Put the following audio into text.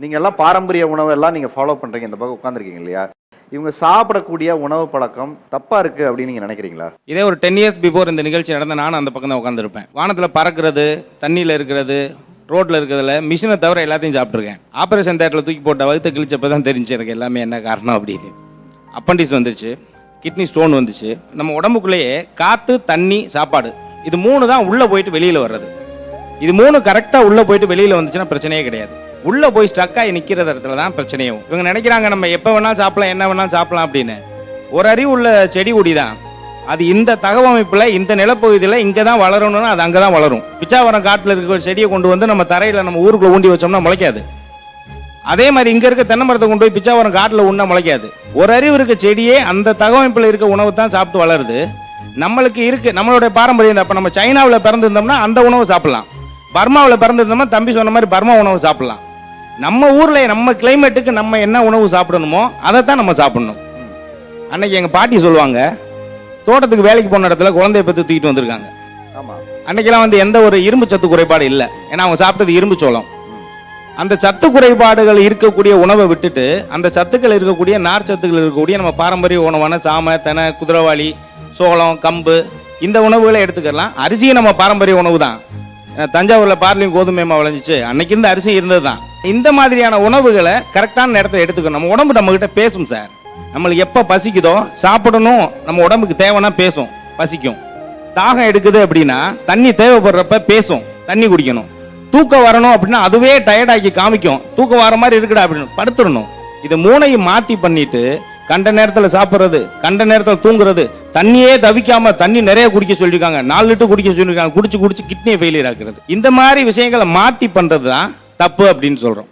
நீங்க எல்லாம் பாரம்பரிய உணவு எல்லாம் நீங்க ஃபாலோ பண்றீங்க, இந்த பக்கம் உட்கார்ந்திருக்கீங்க இல்லையா? இவங்க சாப்பிடக்கூடிய உணவு பழக்கம் தப்பா இருக்கு அப்படின்னு நீங்க நினைக்கிறீங்களா? இதே ஒரு 10 இயர்ஸ் பிஃபோர் இந்த நிகழ்ச்சி நடந்த நானும் அந்த பக்கம் தான் உட்காந்துருப்பேன். வானத்தில் பறக்கிறது, தண்ணியில் இருக்கிறது, ரோட்டில் இருக்கிறதுல மிஷினை தவிர எல்லாத்தையும் சாப்பிட்ருக்கேன். ஆப்ரேஷன் தேட்டரில் தூக்கி போட்ட வகுத்த கிழிச்சப்போ தான் தெரிஞ்சு எனக்கு எல்லாமே என்ன காரணம் அப்படின்னு. அப்பண்டிஸ் வந்துச்சு, கிட்னி ஸ்டோன் வந்துச்சு. நம்ம உடம்புக்குள்ளேயே காற்று, தண்ணி, சாப்பாடு இது 3 தான் உள்ளே போயிட்டு வெளியில் வர்றது. இது 3 கரெக்டாக உள்ளே போயிட்டு வெளியில் வந்துச்சுன்னா பிரச்சனையே கிடையாது. உள்ளே போய் ஸ்ட்ரக் ஆகி நிற்கிற இடத்துல தான் பிரச்சனையும். இவங்க நினைக்கிறாங்க நம்ம எப்போ வேணாலும் சாப்பிடலாம், என்ன வேணாலும் சாப்பிடலாம் அப்படின்னு. ஒரு அறிவு உள்ள செடி கொடி தான் அது. இந்த தகவமைப்பில் இந்த நிலப்பகுதியில் இங்கே தான் வளரணும்னா அது அங்கே தான் வளரும். பிச்சாவரம் காட்டில் இருக்கிற செடியை கொண்டு வந்து நம்ம தரையில் நம்ம ஊருக்குள்ள ஊண்டி வச்சோம்னா முளைக்காது. அதே மாதிரி இங்கே இருக்க தென்னை மரத்தை கொண்டு போய் பிச்சாவரம் காட்டில் உண்ணா முளைக்காது. ஒரு அறிவு இருக்க செடியே அந்த தகவமைப்பில் இருக்க உணவு தான் சாப்பிட்டு வளருது. நம்மளுக்கு இருக்கு நம்மளுடைய பாரம்பரியம். அப்போ நம்ம சைனாவில் பிறந்திருந்தோம்னா அந்த உணவு சாப்பிடலாம். பர்மாவில் பிறந்திருந்தோம்னா தம்பி சொன்ன மாதிரி பர்மா உணவு சாப்பிடலாம். நம்ம ஊர்ல நம்ம கிளைமேட்டுக்கு நம்ம என்ன உணவு சாப்பிடணுமோ அதைத்தான் நம்ம சாப்பிடணும். அன்னைக்கு எங்க பாட்டி சொல்லுவாங்க, தோட்டத்துக்கு வேலைக்கு போன இடத்துல குழந்தைய பத்தி தூக்கிட்டு வந்திருக்காங்க. அன்னைக்கெல்லாம் வந்து எந்த ஒரு இரும்பு சத்து குறைபாடு இல்லை. ஏன்னா அவங்க சாப்பிட்டது இரும்பு சோளம். அந்த சத்து குறைபாடுகள் இருக்கக்கூடிய உணவை விட்டுட்டு அந்த சத்துக்கள் இருக்கக்கூடிய நார் சத்துக்கள் இருக்கக்கூடிய நம்ம பாரம்பரிய உணவான சாமை, தெனை, குதிரைவாளி, சோளம், கம்பு இந்த உணவுகளை எடுத்துக்கலாம். அரிசியும் நம்ம பாரம்பரிய உணவு தான். தஞ்சாவூர்ல பார்லியும் கோதுமைமா விளைஞ்சிச்சு, அன்னைக்கு இருந்த அரிசி இருந்தது தான். இந்த மாதிரியான உணவுகளை கரெக்டான நேரத்தில் எடுத்துக்கணும். நம்ம உடம்பு நம்ம கிட்ட பேசும் சார். நம்மளுக்கு எப்ப பசிக்குதோ சாப்பிடணும், நம்ம உடம்புக்கு தேவைன்னா பேசும், பசிக்கும். தாகம் எடுக்குது அப்படின்னா தண்ணி தேவைப்படுறப்ப பேசும், தண்ணி குடிக்கணும். தூக்கம் வரணும் அப்படின்னா அதுவே டயர்டாக்கி காமிக்கும், தூக்கம் வர மாதிரி இருக்குடா அப்படின்னு படுத்துடணும். இதை 3ஐயும் மாத்தி பண்ணிட்டு கண்ட நேரத்தில் சாப்பிட்றது, கண்ட நேரத்தில் தூங்குறது, தண்ணியே தவிக்காம தண்ணி நிறைய குடிக்க சொல்லியிருக்காங்க. 4 லிட்டர் குடிக்க சொல்லியிருக்காங்க. குடிச்சு கிட்னியை ஃபெயிலியர் ஆக்குறது. இந்த மாதிரி விஷயங்களை மாத்தி பண்றது தான் தப்பு அப்படின்னு சொல்றோம்.